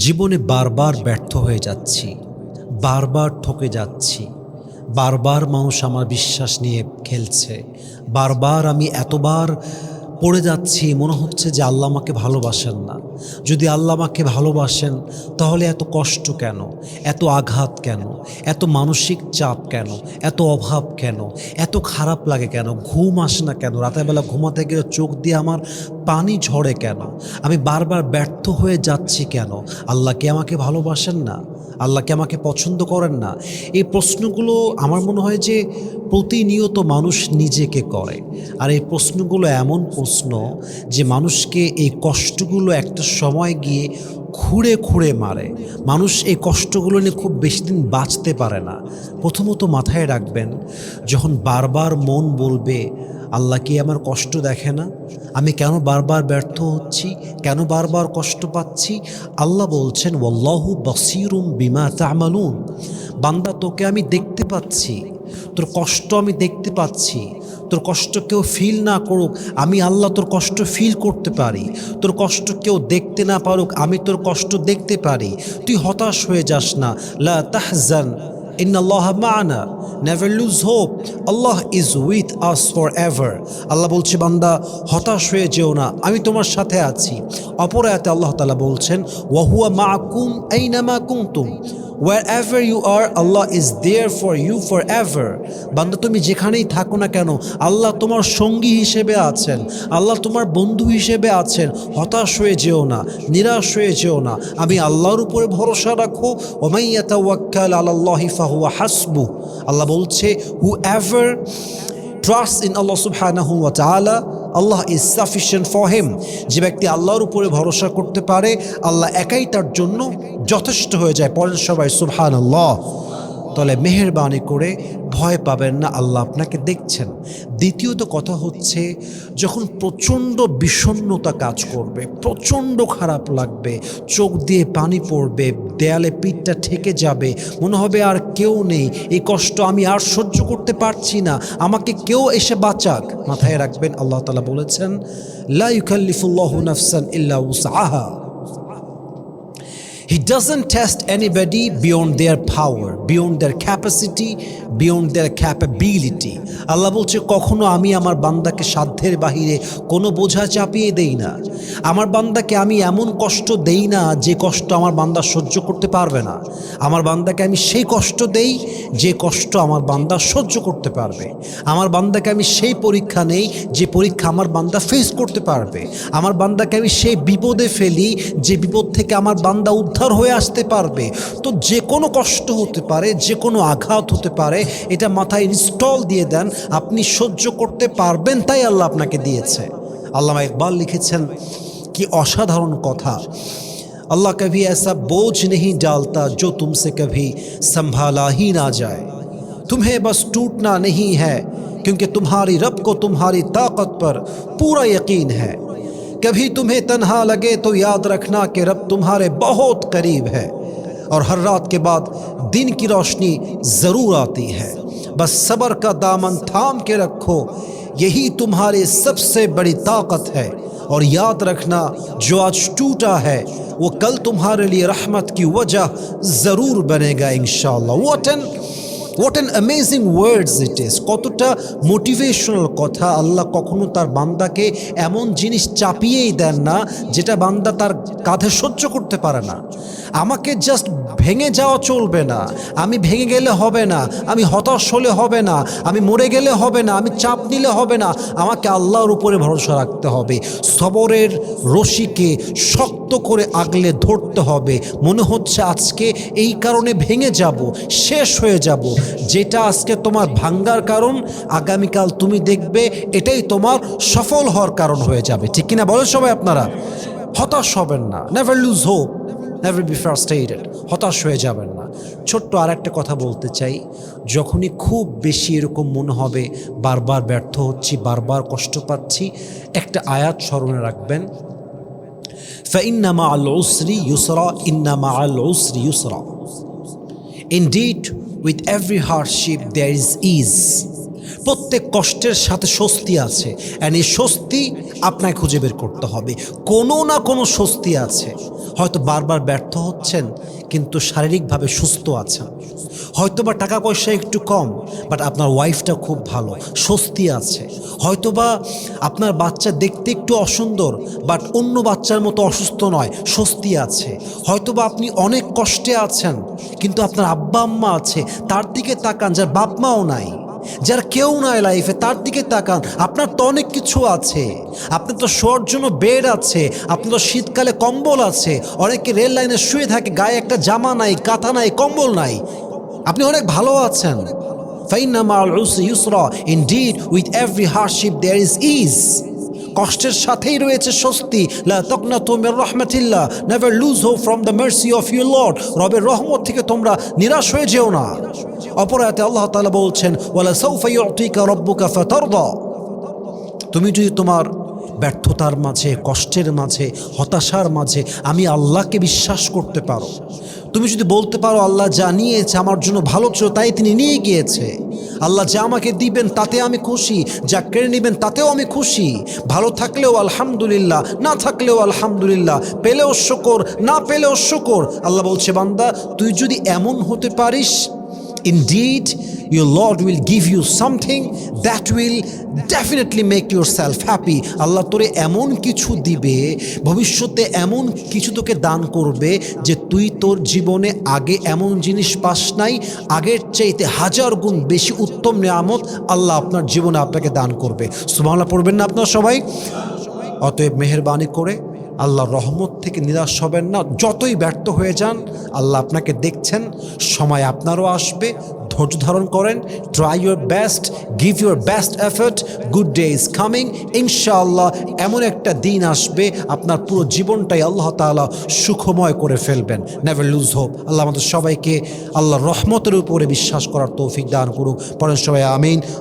জীবনে বারবার ব্যর্থ হয়ে যাচ্ছি, বারবার ঠকে যাচ্ছি, বারবার মানুষ আমার বিশ্বাস নিয়ে খেলছে, বারবার আমি এতবার পড়ে যাচ্ছি, মনে হচ্ছে যে আল্লাহ আমাকে ভালোবাসেন না। যদি আল্লাহ আমাকে ভালোবাসেন তাহলে এত কষ্ট কেন, এত আঘাত কেন, এত মানসিক চাপ কেন, এত অভাব কেন, এত খারাপ লাগে কেন, ঘুম আসে না কেন, রাতের বেলা ঘুমাতে গেলে চোখ দিয়ে আমার পানি ঝরে কেন, আমি বারবার ব্যর্থ হয়ে যাচ্ছি কেন, আল্লাহ কি আমাকে ভালোবাসেন না, আল্লাহ কি আমাকে পছন্দ করেন না? এই প্রশ্নগুলো আমার মনে হয় যে প্রতিনিয়ত মানুষ নিজেকে করে। আর এই প্রশ্নগুলো এমন প্রশ্ন যে মানুষকে এই কষ্টগুলো একটা সময় গিয়ে খুঁড়ে খুঁড়ে মারে। মানুষ এই কষ্টগুলো নিয়ে খুব বেশি দিন বাঁচতে পারে না। প্রথমত মাথায় রাখবেন, যখন বারবার মন বলবে আল্লাহ কি আমার কষ্ট দেখে না, আমি কেন বারবার ব্যর্থ হচ্ছি, কেন বারবার কষ্ট পাচ্ছি, আল্লাহ বলছেন ওয়াল্লাহু বাসীরুম বিমা তা'মালুন, বান্দা তোকে আমি দেখতে পাচ্ছি, তোর কষ্ট আমি দেখতে পাচ্ছি, তোর কষ্ট কেউ ফিল না করুক আমি আল্লাহ তোর কষ্ট ফিল করতে পারি, তোর কষ্ট কেউ দেখতে না পারুক আমি তোর কষ্ট দেখতে পারি। তুই হতাশ হয়ে যাস না, লা তাহজান ইন্নাল্লাহা মা'ানা, never lose hope, Allah is with us forever. Allah বলছে বান্দা হতাশ হয়ে যেও না, আমি তোমার সাথে আছি। অপর আয়াতে আল্লাহ তাআলা বলছেন ওয়াহুয়া মা'কুম আইনামা কুনতুম, wherever you are Allah is there for you forever। বান্দা তুমি যেখানেই থাকো না কেন আল্লাহ তোমার সঙ্গী হিসেবে আছেন, আল্লাহ তোমার বন্ধু হিসেবে আছেন। হতাশ হয়ে যেও না, নিরাশ হয়ে যেও না, আমি আল্লাহর উপরে ভরসা রাখো। ওমাই ইয়াতাওয়াক্কাল আলাল্লাহি ফাহুয়া হাসবুহ। আল্লাহ বলছে whoever trust in Allah subhanahu wa ta'ala, Allah is sufficient for him। যে ব্যক্তি আল্লাহর উপরে ভরসা করতে পারে আল্লাহ একাই তার জন্য যথেষ্ট হয়ে যায়। পড়েন সবাই সুবহানাল্লাহ। তাহলে মেহেরবানি করে ভয় পাবেন না, আল্লাহ আপনাকে দেখছেন। দ্বিতীয়ত কথা হচ্ছে, যখন প্রচণ্ড বিষণ্ণতা কাজ করবে, প্রচণ্ড খারাপ লাগবে, চোখ দিয়ে পানি পড়বে, দেয়ালে পিঠটা ঠেকে যাবে, মনে হবে আর কেউ নেই, এই কষ্ট আমি আর সহ্য করতে পারছি না, আমাকে কেউ এসে বাঁচাক। মাথায় রাখবেন আল্লাহ তাআলা বলেছেন লা ইউকাল্লিফুল্লাহু নাফসান ইল্লা উসআহা। He doesn't test anybody beyond their power, beyond their capacity, beyond their capability। আল্লাহ বলছে কখনো আমি আমার বান্দাকে সাধ্যের বাহিরে কোনো বোঝা চাপিয়ে দেই না। আমার বান্দাকে আমি এমন কষ্ট দেই না যে কষ্ট আমার বান্দা সহ্য করতে পারবে না। আমার বান্দাকে আমি সেই কষ্ট দেই যে কষ্ট আমার বান্দা সহ্য করতে পারবে। আমার বান্দাকে আমি সেই পরীক্ষা নেই যে পরীক্ষা আমার বান্দা ফেস করতে পারবে। আমার বান্দাকে আমি সেই বিপদে ফেলি যে বিপদ থেকে আমার বান্দা উদ্ধার হয়ে আসতে পারবে। তো যে কোনো কষ্ট হতে পারে, যে কোনো আঘাত হতে পারে, এটা মাথায় ইনস্টল দিয়ে দেন, আপনি সহ্য করতে পারবেন, তাই আল্লাহ আপনাকে দিয়েছে। আল্লামা ইকবাল লিখেছেন কি অসাধারণ কথা, अल्लाह कभी ऐसा बोझ नहीं डालता जो तुमसे कभी संभाला ही ना जाए। तुम्हें बस टूटना नहीं है क्योंकि तुम्हारी रब को तुम्हारी ताकत पर पूरा यकीन है। कभी तुम्हें तन्हा लगे तो याद रखना कि रब तुम्हारे बहुत करीब है और हर रात के बाद दिन की रोशनी ज़रूर आती है। बस सब्र का दामन थाम के रखो, यही तुम्हारी सबसे बड़ी ताकत है। और याद रखना जो आज टूटा है वो कल तुम्हारे लिए रहमत की वजह ज़रूर बनेगा इंशाअल्लाह। What an amazing words it is। কতটা মোটিভেশনাল কথা। আল্লাহ কখনো তার বান্দাকে এমন জিনিস চাপিয়েই দেন না যেটা বান্দা তার কাঁধে সহ্য করতে পারে না। আমাকে জাস্ট ভেঙে যাওয়া চলবে না, আমি ভেঙে গেলে হবে না, আমি হতাশ হলে হবে না, আমি মরে গেলে হবে না, আমি চাপ নিলে হবে না, আমাকে আল্লাহর উপরে ভরসা রাখতে হবে। সবরের রশিকে শক্ত করে আগলে ধরতে হবে। মনে হচ্ছে আজকে এই কারণে ভেঙে যাব, শেষ হয়ে যাব, যেটা আজকে তোমার ভাঙ্গার কারণ আগামীকাল তুমি দেখবে এটাই তোমার সফল হওয়ার কারণ হয়ে যাবে। ঠিক কিনা বলেন সবাই আপনারা? হতাশ হবেন না, never lose hope, never be frustrated. হতাশ হয়ে যাবেন না। ছোট্ট আর একটা কথা বলতে চাই, যখনই খুব বেশি এরকম মনে হবে বারবার ব্যর্থ হচ্ছি, বারবার কষ্ট পাচ্ছি, একটা আয়াত স্মরণে রাখবেন, فإن مع العسر يسرا إن مع العسر يسرا। Indeed, with every hardship there is ease। প্রত্যেক কষ্টের সাথে স্বস্তি আছে, অ্যান্ড এই স্বস্তি আপনাকে খুঁজে বের করতে হবে। কোনো না কোনো স্বস্তি আছে। হয়তো বারবার ব্যর্থ হচ্ছেন কিন্তু শারীরিকভাবে সুস্থ আছেন। হয়তোবা টাকা পয়সা একটু কম, বাট আপনার ওয়াইফটা খুব ভালো, স্বস্তি আছে। হয়তোবা আপনার বাচ্চা দেখতে একটু অসুন্দর, বাট অন্য বাচ্চার মতো অসুস্থ নয়, স্বস্তি আছে। হয়তোবা আপনি অনেক কষ্টে আছেন কিন্তু আপনার আব্বা আম্মা আছে, তার দিকে তাকান, যার বাপ মাও নাই, যার কেউ নাই লাইফে, তার দিকে তাকান। আপনার তো অনেক কিছু আছে, আপনার তো শোয়ার জন্য বেড আছে, আপনার তো শীতকালে কম্বল আছে। অনেকে রেল লাইনে শুয়ে থাকে, গায়ে একটা জামা নাই, কাঁথা নাই, কম্বল নাই, আপনি অনেক ভালো আছেন। ফাইন্না মা'আল উসরি ইউসরা, indeed with every hardship there is ease. কষ্টের সাথেই রয়েছে স্বস্তি। লা তাকনাতু মির রাহমাতিল্লাহ, never lose hope from the mercy of your lord. রবের রহমত থেকে তোমরা নিরাশ হয়ে যেও না। অপর আয়াতে আল্লাহ তাআলা বলছেন, ওয়ালা সাউফা ইউতিকা রাব্বুকা ফাতারদা। তুমি যদি তোমার ব্যর্থতার মাঝে, কষ্টের মাঝে, হতাশার মাঝে আমি আল্লাহকে বিশ্বাস করতে পারো, তুমি যদি বলতে পারো আল্লাহ যা নিয়েছে আমার জন্য ভালো ছিল, তাই তিনি নিয়ে গিয়েছে, আল্লাহ যা আমাকে দিবেন তাতে আমি খুশি, যা কেড়ে নেবেন তাতেও আমি খুশি, ভালো থাকলেও আলহামদুলিল্লাহ, না থাকলেও আলহামদুলিল্লাহ, পেলেও শুকর, না পেলেও শুকর। আল্লাহ বলছে, বান্দা তুই যদি এমন হতে পারিস, indeed your Lord will give you something that will definitely make yourself happy. আল্লাহ তোরে এমন কিছু দিবে, ভবিষ্যতে এমন কিছু তোকে দান করবে যে তুই তোর জীবনে আগে এমন জিনিস পাস নাই, আগের চাইতে হাজার গুণ বেশি উত্তম নিয়ামত আল্লাহ আপনার জীবনে আপনাকে দান করবে। সুবহানাল্লাহ পড়বেন না আপনারা সবাই? অতএব মেহেরবানি করে আল্লাহর রহমত থেকে নিরাশ হবেন না। যতই ব্যর্থ হয়ে যান, আল্লাহ আপনাকে দেখছেন, সময় আপনারও আসবে, ধৈর্য ধারণ করেন, try your best, give your best effort, good day is coming. ইনশাআল্লাহ এমন একটা দিন আসবে আপনার পুরো জীবনটাই আল্লাহ তাআলা সুখময় করে ফেলবেন। Never lose hope. আল্লাহ আমাদের সবাইকে আল্লাহর রহমতের উপরে বিশ্বাস করার তৌফিক দান করুক। পরের সবাই আমিন।